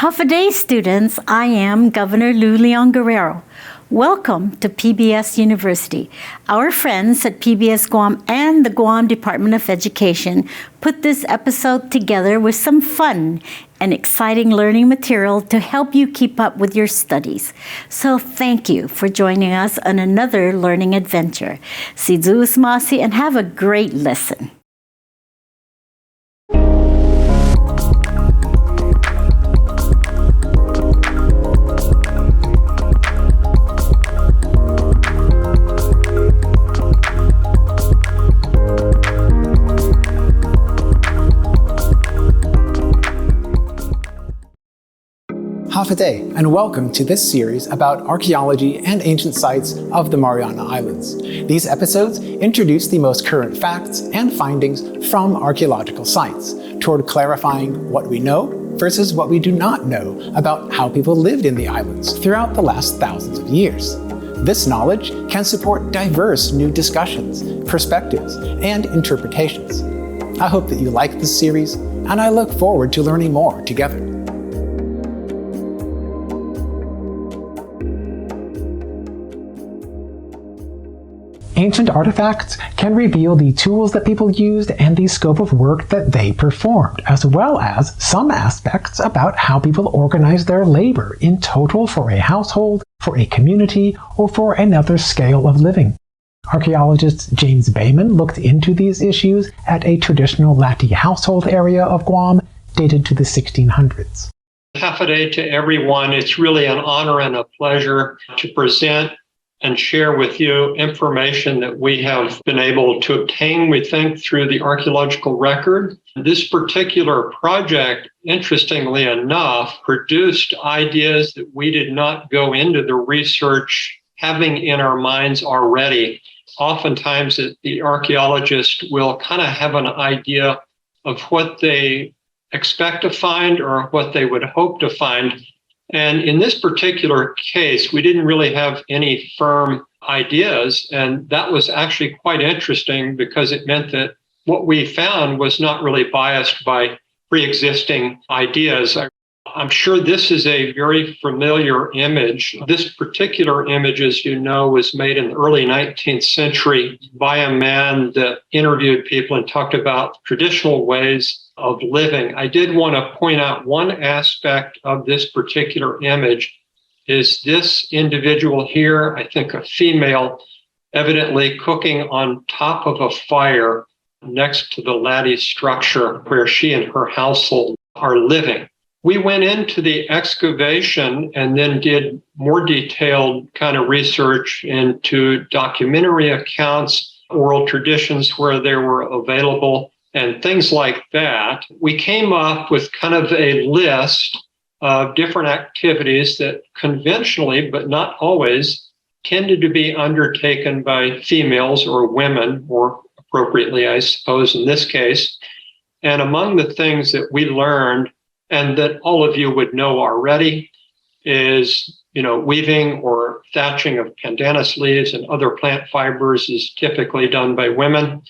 Håfa Day students, I am Governor Lou Leon Guerrero. Welcome to PBS University. Our friends at PBS Guam and the Guam Department of Education put this episode together with some fun and exciting learning material to help you keep up with your studies. So thank you for joining us on another learning adventure. Sidzu Masi and have a great lesson. Håfa Day, and welcome to this series about archaeology and ancient sites of the Mariana Islands. These episodes introduce the most current facts and findings from archaeological sites toward clarifying what we know versus what we do not know about how people lived in the islands throughout the last thousands of years. This knowledge can support diverse new discussions, perspectives, and interpretations. I hope that you like this series, and I look forward to learning more together. Ancient artifacts can reveal the tools that people used and the scope of work that they performed, as well as some aspects about how people organized their labor in total for a household, for a community, or for another scale of living. Archaeologist James Bayman looked into these issues at a traditional Latte household area of Guam dated to the 1600s. Håfa Day to everyone. It's really an honor and a pleasure to present and share with you information that we have been able to obtain, we think, through the archaeological record. This particular project, interestingly enough, produced ideas that we did not go into the research having in our minds already. Oftentimes, the archaeologist will kind of have an idea of what they expect to find or what they would hope to find. And in this particular case, we didn't really have any firm ideas. And that was actually quite interesting because it meant that what we found was not really biased by pre-existing ideas. I'm sure this is a very familiar image. This particular image, as you know, was made in the early 19th century by a man that interviewed people and talked about traditional ways of living. I did want to point out one aspect of this particular image is this individual here, I think a female, evidently cooking on top of a fire next to the Latte structure where she and her household are living. We went into the excavation and then did more detailed kind of research into documentary accounts, oral traditions where they were available, and things like that. We came up with kind of a list of different activities that conventionally, but not always, tended to be undertaken by females or women, more appropriately, I suppose, in this case. And among the things that we learned, and that all of you would know already, is, weaving or thatching of pandanus leaves and other plant fibers is typically done by women.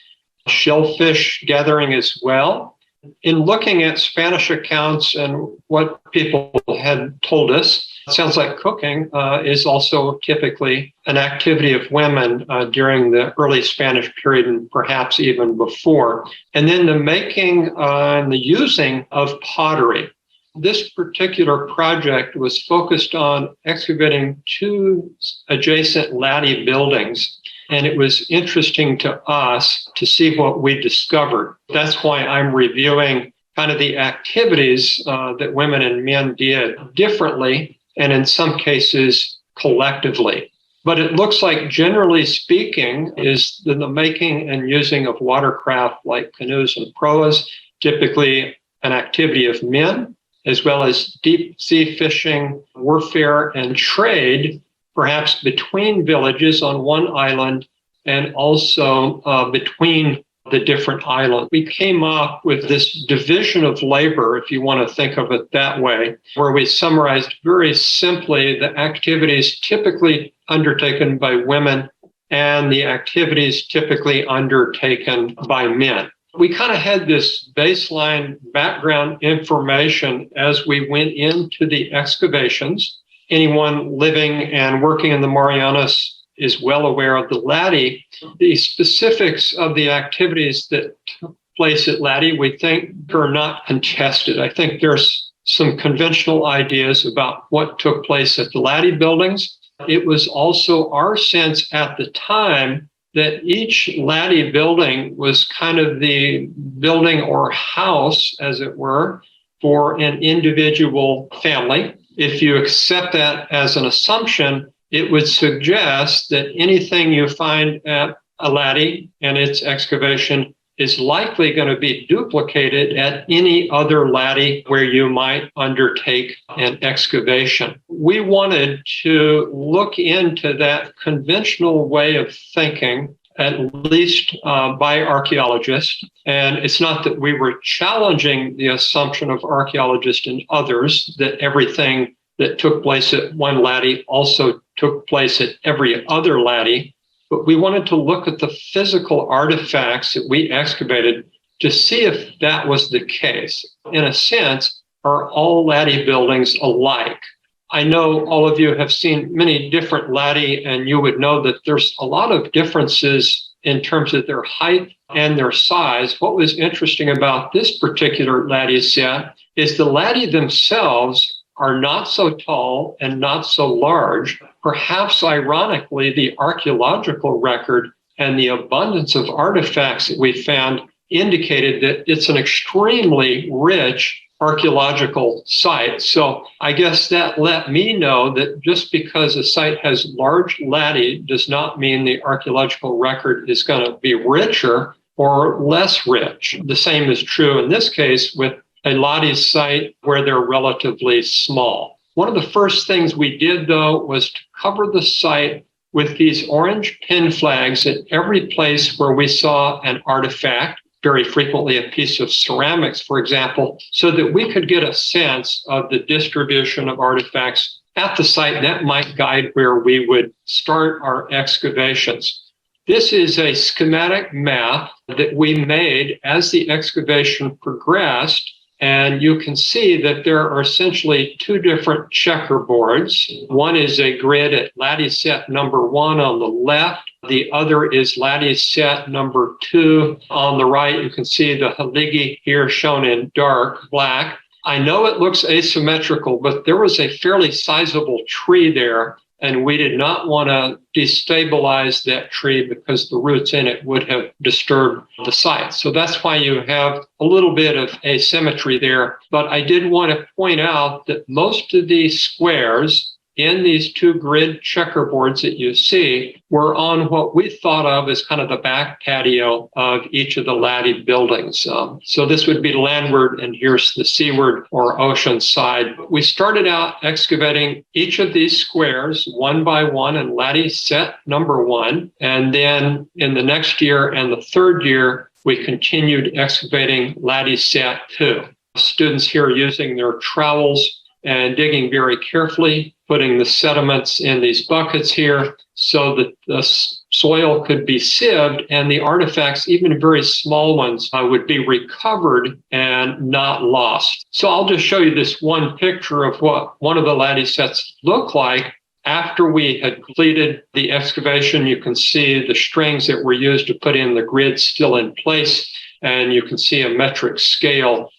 Shellfish gathering as well. In looking at Spanish accounts and what people had told us, it sounds like cooking is also typically an activity of women during the early Spanish period and perhaps even before. And then the making and the using of pottery. This particular project was focused on excavating two adjacent Latte buildings. And it was interesting to us to see what we discovered. That's why I'm reviewing kind of the activities that women and men did differently, and in some cases collectively. But it looks like, generally speaking, is the making and using of watercraft like canoes and proas, typically an activity of men, as well as deep sea fishing, warfare, and trade, perhaps between villages on one island and also between the different islands. We came up with this division of labor, if you want to think of it that way, where we summarized very simply the activities typically undertaken by women and the activities typically undertaken by men. We kind of had this baseline background information as we went into the excavations. Anyone living and working in the Marianas is well aware of the Latte. The specifics of the activities that took place at Latte, we think, are not contested. I think there's some conventional ideas about what took place at the Latte buildings. It was also our sense at the time that each Latte building was kind of the building or house, as it were, for an individual family. If you accept that as an assumption, it would suggest that anything you find at a Latte and its excavation is likely going to be duplicated at any other Latte where you might undertake an excavation. We wanted to look into that conventional way of thinking, at least by archaeologists. And it's not that we were challenging the assumption of archaeologists and others that everything that took place at one Latte also took place at every other Latte. But we wanted to look at the physical artifacts that we excavated to see if that was the case. In a sense, are all Latte buildings alike? I know all of you have seen many different Latte, and you would know that there's a lot of differences in terms of their height and their size. What was interesting about this particular Latte set is the Latte themselves are not so tall and not so large. Perhaps ironically, the archaeological record and the abundance of artifacts that we found indicated that it's an extremely rich archaeological site. So I guess that let me know that just because a site has large Latte does not mean the archaeological record is going to be richer or less rich. The same is true in this case with a Latte site where they're relatively small. One of the first things we did, though, was to cover the site with these orange pin flags at every place where we saw an artifact, very frequently a piece of ceramics, for example, so that we could get a sense of the distribution of artifacts at the site that might guide where we would start our excavations. This is a schematic map that we made as the excavation progressed. And you can see that there are essentially two different checkerboards. One is a grid at Latte set number 1 on the left. The other is Latte set number 2 on the right. You can see the haligi here shown in dark black. I know it looks asymmetrical, but there was a fairly sizable tree there, and we did not want to destabilize that tree because the roots in it would have disturbed the site. So that's why you have a little bit of asymmetry there. But I did want to point out that most of these squares in these two grid checkerboards that you see were on what we thought of as kind of the back patio of each of the Latte buildings. So this would be landward, and here's the seaward or ocean side. We started out excavating each of these squares one by one in Latte set number 1. And then in the next year and the third year, we continued excavating Latte set 2. Students here using their trowels and digging very carefully, putting the sediments in these buckets here so that the soil could be sieved and the artifacts, even very small ones, would be recovered and not lost. So I'll just show you this one picture of what one of the Latte sets looked like. After we had completed the excavation, you can see the strings that were used to put in the grid still in place, and you can see a metric scale.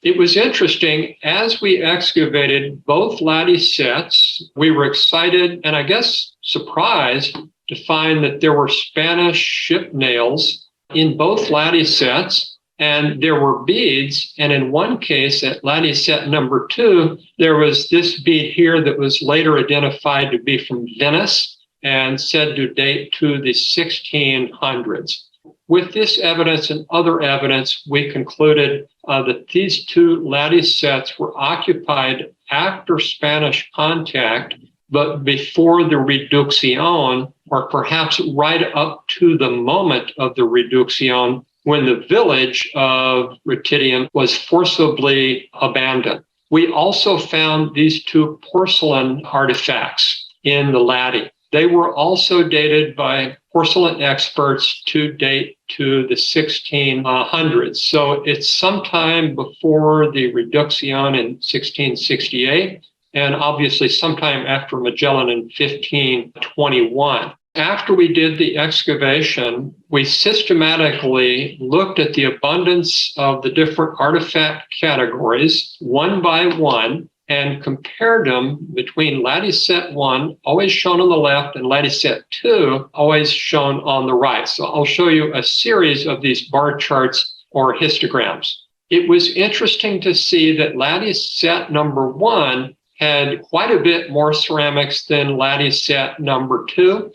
It was interesting, as we excavated both Latte sets, we were excited and I guess surprised to find that there were Spanish ship nails in both Latte sets, and there were beads. And in one case, at Latte set number 2, there was this bead here that was later identified to be from Venice and said to date to the 1600s. With this evidence and other evidence, we concluded that these two Latte sets were occupied after Spanish contact, but before the reducción, or perhaps right up to the moment of the reducción, when the village of Retidium was forcibly abandoned. We also found these two porcelain artifacts in the Latte. They were also dated by porcelain experts to date to the 1600s. So it's sometime before the Reduction in 1668, and obviously sometime after Magellan in 1521. After we did the excavation, we systematically looked at the abundance of the different artifact categories one by one and compared them between Latte set 1, always shown on the left, and Latte set 2, always shown on the right. So I'll show you a series of these bar charts or histograms. It was interesting to see that Latte set number 1 had quite a bit more ceramics than Latte set number 2.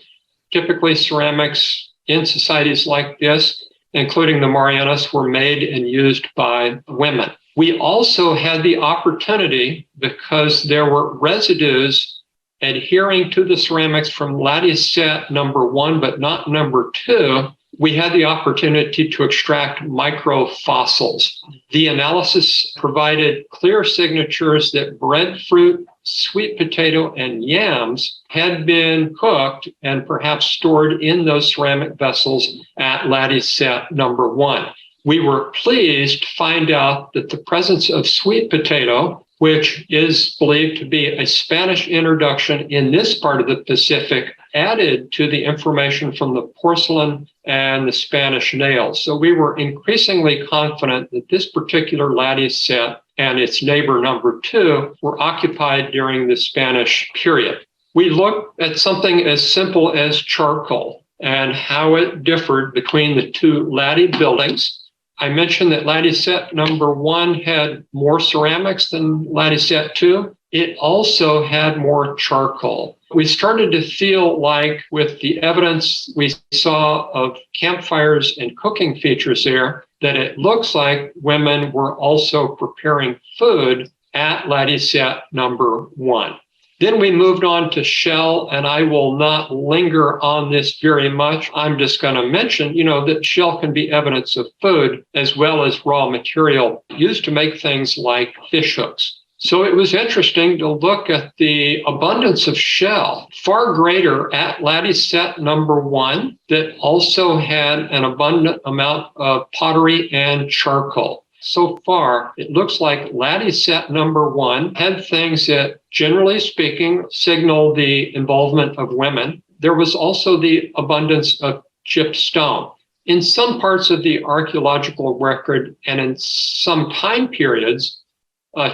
Typically, ceramics in societies like this, including the Marianas, were made and used by women. We also had the opportunity, because there were residues adhering to the ceramics from Latte set number 1, but not number 2, we had the opportunity to extract microfossils. The analysis provided clear signatures that breadfruit, sweet potato, and yams had been cooked and perhaps stored in those ceramic vessels at Latte set number 1. We were pleased to find out that the presence of sweet potato, which is believed to be a Spanish introduction in this part of the Pacific, added to the information from the porcelain and the Spanish nails. So we were increasingly confident that this particular Latte set and its neighbor number 2 were occupied during the Spanish period. We looked at something as simple as charcoal and how it differed between the two Latte buildings. I mentioned that Latte set number 1 had more ceramics than Latte set 2. It also had more charcoal. We started to feel like, with the evidence we saw of campfires and cooking features there, that it looks like women were also preparing food at Latte set number 1. Then we moved on to shell, and I will not linger on this very much. I'm just going to mention, that shell can be evidence of food as well as raw material used to make things like fish hooks. So it was interesting to look at the abundance of shell, far greater at Latte set number 1, that also had an abundant amount of pottery and charcoal. So far, it looks like Latte set number 1 had things that, generally speaking, signal the involvement of women. There was also the abundance of chipped stone. In some parts of the archaeological record and in some time periods,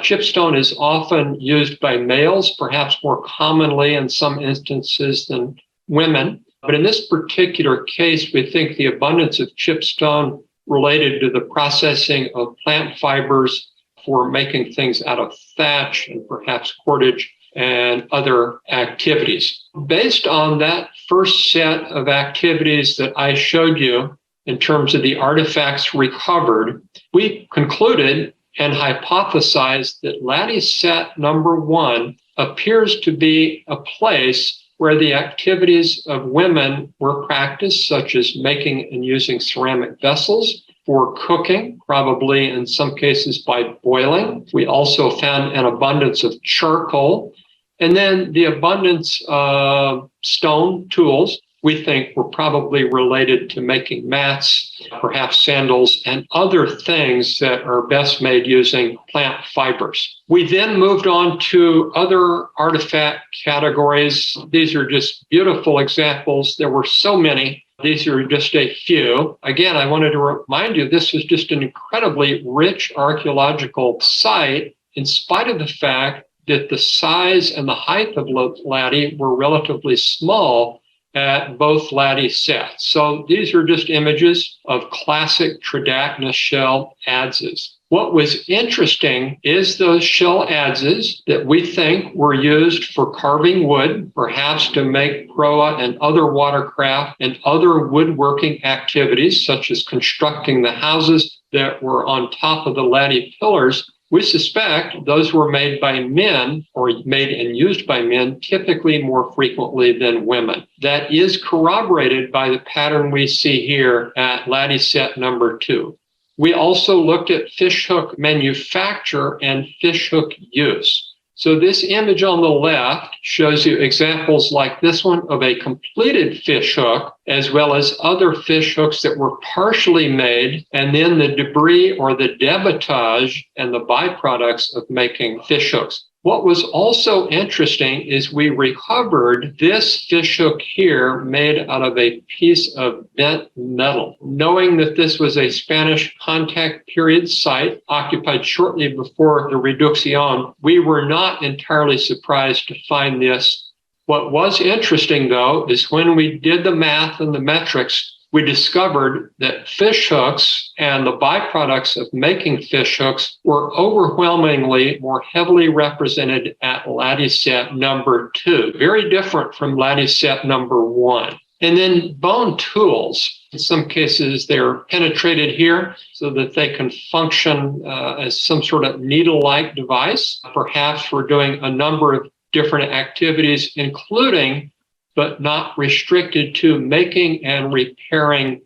chipped stone is often used by males, perhaps more commonly in some instances than women. But in this particular case, we think the abundance of chipped stone related to the processing of plant fibers for making things out of thatch and perhaps cordage and other activities. Based on that first set of activities that I showed you in terms of the artifacts recovered, we concluded and hypothesized that Latte set number 1 appears to be a place where the activities of women were practiced, such as making and using ceramic vessels for cooking, probably in some cases by boiling. We also found an abundance of charcoal. And then the abundance of stone tools, we think, were probably related to making mats, perhaps sandals, and other things that are best made using plant fibers. We then moved on to other artifact categories. These are just beautiful examples. There were so many. These are just a few. Again, I wanted to remind you, this was just an incredibly rich archaeological site, in spite of the fact that the size and the height of Latte were relatively small at both Latte sets. So these are just images of classic Tridacna shell adzes. What was interesting is those shell adzes that we think were used for carving wood, perhaps to make proa and other watercraft and other woodworking activities, such as constructing the houses that were on top of the Latte pillars. We suspect those were made by men, or made and used by men, typically more frequently than women. That is corroborated by the pattern we see here at Latte set number 2. We also looked at fish hook manufacture and fish hook use. So this image on the left shows you examples like this one of a completed fish hook, as well as other fish hooks that were partially made, and then the debris or the debitage and the byproducts of making fish hooks. What was also interesting is we recovered this fish hook here made out of a piece of bent metal. Knowing that this was a Spanish contact period site occupied shortly before the Reducción, we were not entirely surprised to find this. What was interesting, though, is when we did the math and the metrics, we discovered that fish hooks and the byproducts of making fish hooks were overwhelmingly more heavily represented at Latte set number 2, very different from Latte set number 1. And then bone tools. In some cases, they're penetrated here so that they can function as some sort of needle-like device, perhaps for doing a number of different activities, including but not restricted to making and repairing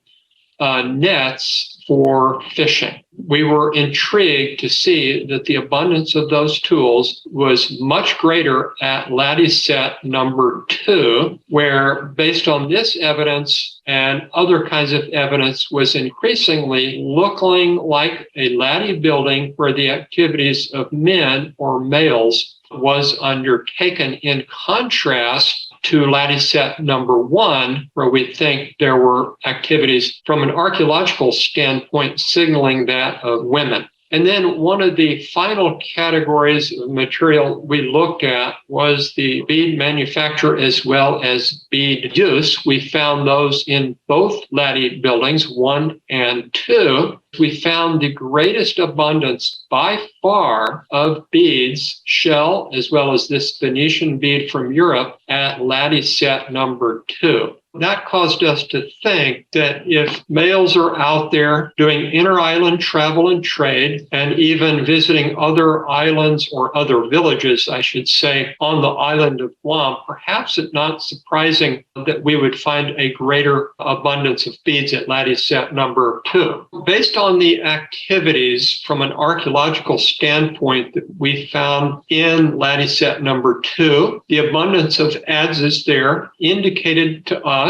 nets for fishing. We were intrigued to see that the abundance of those tools was much greater at Latte set number 2, where based on this evidence and other kinds of evidence was increasingly looking like a Latte building where the activities of men or males was undertaken, in contrast to Latte set number 1, where we think there were activities from an archaeological standpoint signaling that of women. And then one of the final categories of material we looked at was the bead manufacture as well as bead use. We found those in both Latte buildings, 1 and 2. We found the greatest abundance by far of beads, shell, as well as this Venetian bead from Europe at Latte set number 2. That caused us to think that if males are out there doing inter-island travel and trade, and even visiting other islands or other villages, I should say, on the island of Guam, perhaps it's not surprising that we would find a greater abundance of beads at Latte set number 2. Based on the activities from an archaeological standpoint that we found in Latte set number 2, the abundance of adzes there indicated to us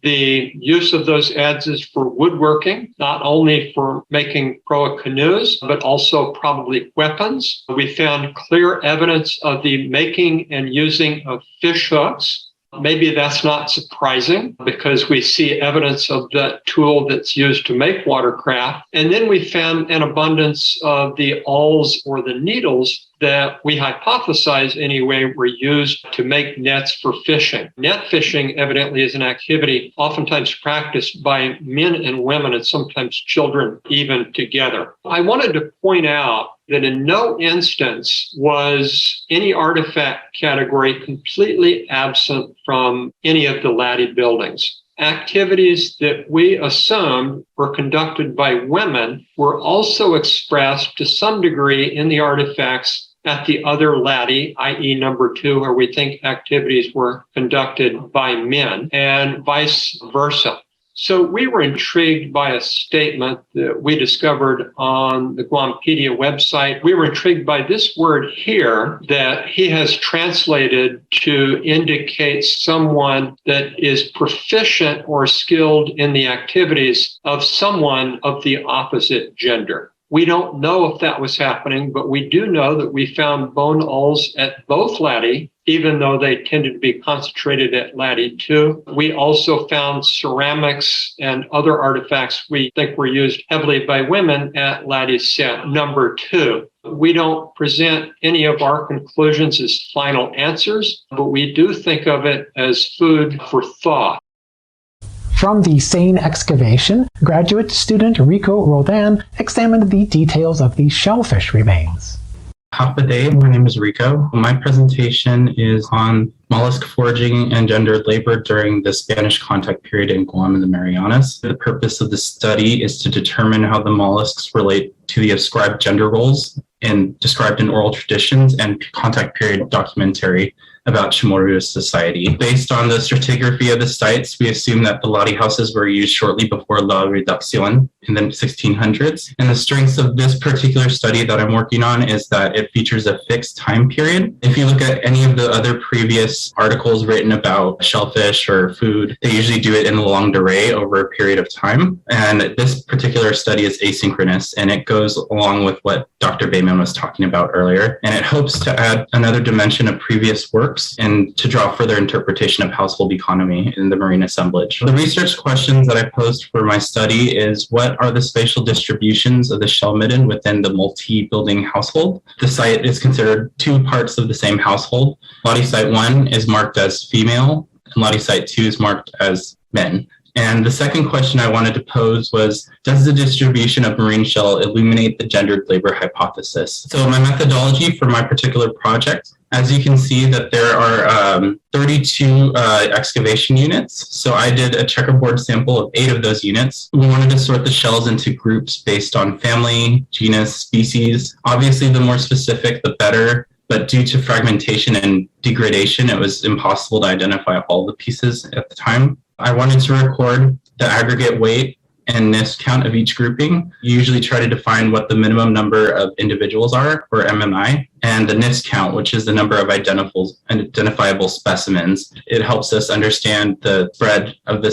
the use of adzes is for woodworking, not only for making proa canoes, but also probably weapons. We found clear evidence of the making and using of fish hooks. Maybe that's not surprising because we see evidence of that tool that's used to make watercraft. And then we found an abundance of the awls or the needles that we hypothesize anyway were used to make nets for fishing. Net fishing evidently is an activity oftentimes practiced by men and women and sometimes children even together. I wanted to point out that in no instance was any artifact category completely absent from any of the Latte buildings. Activities that we assumed were conducted by women were also expressed to some degree in the artifacts at the other Latte, i.e. number 2, where we think activities were conducted by men, and vice versa. So we were intrigued by a statement that we discovered on the Guampedia website. We were intrigued by this word here that he has translated to indicate someone that is proficient or skilled in the activities of someone of the opposite gender. We don't know if that was happening, but we do know that we found bone awls at both Latte, even though they tended to be concentrated at Latte 2. We also found ceramics and other artifacts we think were used heavily by women at Latte set number 2. We don't present any of our conclusions as final answers, but we do think of it as food for thought. From the same excavation, graduate student Rico Roldan examined the details of the shellfish remains. Adai, my name is Rico. My presentation is on mollusk foraging and gendered labor during the Spanish contact period in Guam and the Marianas. The purpose of the study is to determine how the mollusks relate to the ascribed gender roles described in oral traditions and contact period documentary about Chamorro society. Based on the stratigraphy of the sites, we assume that the Latte houses were used shortly before La Reducción in the 1600s. And the strengths of this particular study that I'm working on is that it features a fixed time period. If you look at any of the other previous articles written about shellfish or food, they usually do it in a longue durée over a period of time. And this particular study is asynchronous, and it goes along with what Dr. Bayman was talking about earlier. And it hopes to add another dimension of previous works and to draw further interpretation of household economy in the marine assemblage. The research questions that I posed for my study is, what are the spatial distributions of the shell midden within the multi-building household? The site is considered two parts of the same household. Latte site 1 is marked as female, and Latte site 2 is marked as men. And the second question I wanted to pose was, does the distribution of marine shell illuminate the gendered labor hypothesis? So my methodology for my particular project, as you can see that there are 32 excavation units. So I did a checkerboard sample of 8 of those units. We wanted to sort the shells into groups based on family, genus, species. Obviously, the more specific, the better. But due to fragmentation and degradation, it was impossible to identify all the pieces at the time. I wanted to record the aggregate weight and NIST count of each grouping. You usually try to define what the minimum number of individuals are, or MMI, and the NIST count, which is the number of identifiable specimens. It helps us understand the spread of the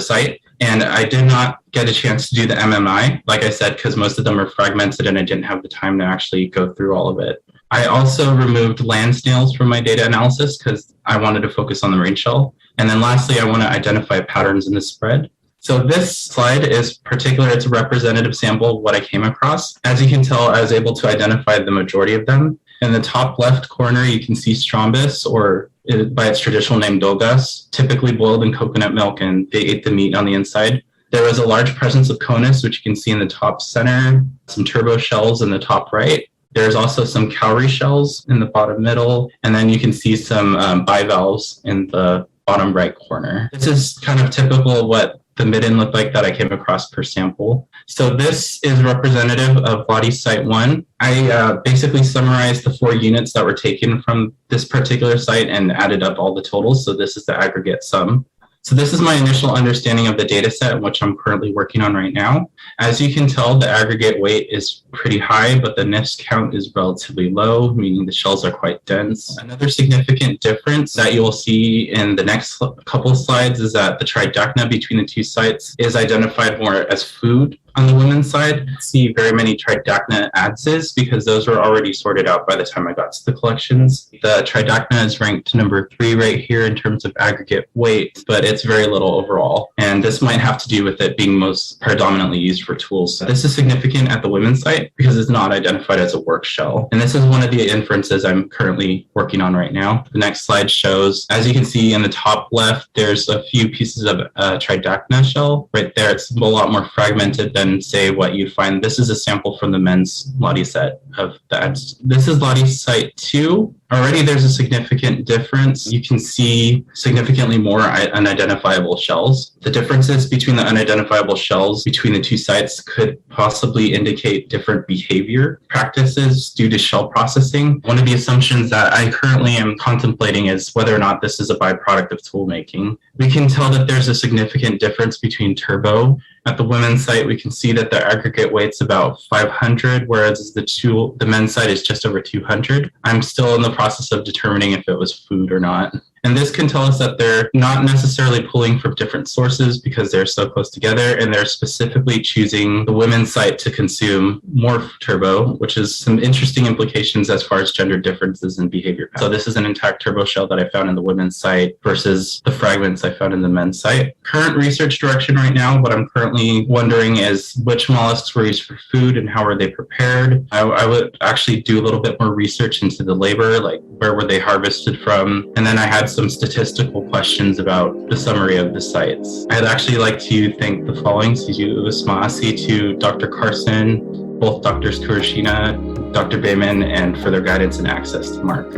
site. And I did not get a chance to do the MMI, like I said, because most of them are fragmented and I didn't have the time to actually go through all of it. I also removed land snails from my data analysis because I wanted to focus on the marine shell. And then lastly, I want to identify patterns in the spread. So this slide is particular. It's a representative sample of what I came across. As you can tell, I was able to identify the majority of them. In the top left corner, you can see strombus, or by its traditional name, dogas, typically boiled in coconut milk, and they ate the meat on the inside. There was a large presence of conus, which you can see in the top center, some turbo shells in the top right. There's also some cowrie shells in the bottom middle, and then you can see some bivalves in the bottom right corner. This is kind of typical of what the midden looked like that I came across per sample. So this is representative of Latte site 1. I basically summarized the 4 units that were taken from this particular site and added up all the totals. So this is the aggregate sum. So this is my initial understanding of the data set, which I'm currently working on right now. As you can tell, the aggregate weight is pretty high, but the NIST count is relatively low, meaning the shells are quite dense. Another significant difference that you'll see in the next couple slides is that the tridacna between the two sites is identified more as food. On the women's side, I see very many tridacna adses because those were already sorted out by the time I got to the collections. The tridacna is ranked number 3 right here in terms of aggregate weight, but it's very little overall. And this might have to do with it being most predominantly used for tools. This is significant at the women's site because it's not identified as a work shell. And this is one of the inferences I'm currently working on right now. The next slide shows, as you can see in the top left, there's a few pieces of tridacna shell right there. It's a lot more fragmented than say what you'd find. This is a sample from the men's Latte set of that. This is Latte site 2. Already there's a significant difference. You can see significantly more unidentifiable shells. The differences between the unidentifiable shells between the two sites could possibly indicate different behavior practices due to shell processing. One of the assumptions that I currently am contemplating is whether or not this is a byproduct of tool making. We can tell that there's a significant difference between turbo. At the women's site, we can see that the aggregate weight's about 500, whereas the men's site is just over 200. I'm still in the process of determining if it was food or not. And this can tell us that they're not necessarily pulling from different sources because they're so close together, and they're specifically choosing the women's site to consume more turbo, which is some interesting implications as far as gender differences in behavior. So this is an intact turbo shell that I found in the women's site versus the fragments I found in the men's site. Current research direction right now, what I'm currently wondering is which mollusks were used for food and how are they prepared. I would actually do a little bit more research into the labor, like where were they harvested from, and then I had some statistical questions about the summary of the sites. I'd actually like to thank the following: to Dr. Carson, both Drs. Kurashina, Dr. Bayman, and for their guidance and access to Mark.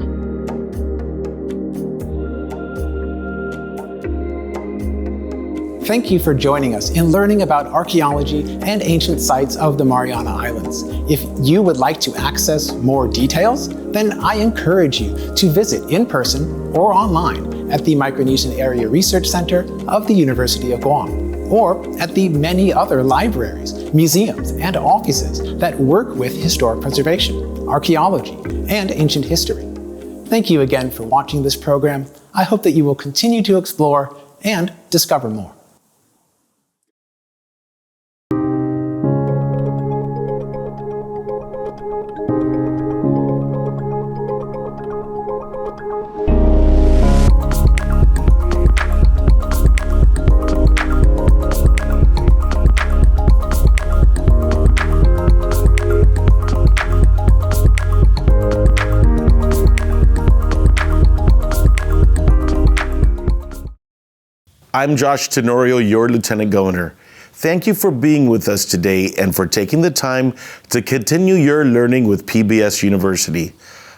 Thank you for joining us in learning about archaeology and ancient sites of the Mariana Islands. If you would like to access more details, then I encourage you to visit in person or online at the Micronesian Area Research Center of the University of Guam. or at the many other libraries, museums, and offices that work with historic preservation, archaeology, and ancient history. Thank you again for watching this program. I hope that you will continue to explore and discover more. I'm Josh Tenorio, your Lieutenant Governor. Thank you for being with us today and for taking the time to continue your learning with PBS University.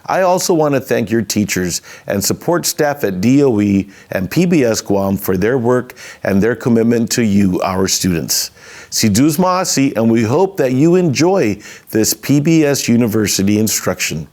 I also want to thank your teachers and support staff at DOE and PBS Guam for their work and their commitment to you, our students. Si Dus Ma'asi, and we hope that you enjoy this PBS University instruction.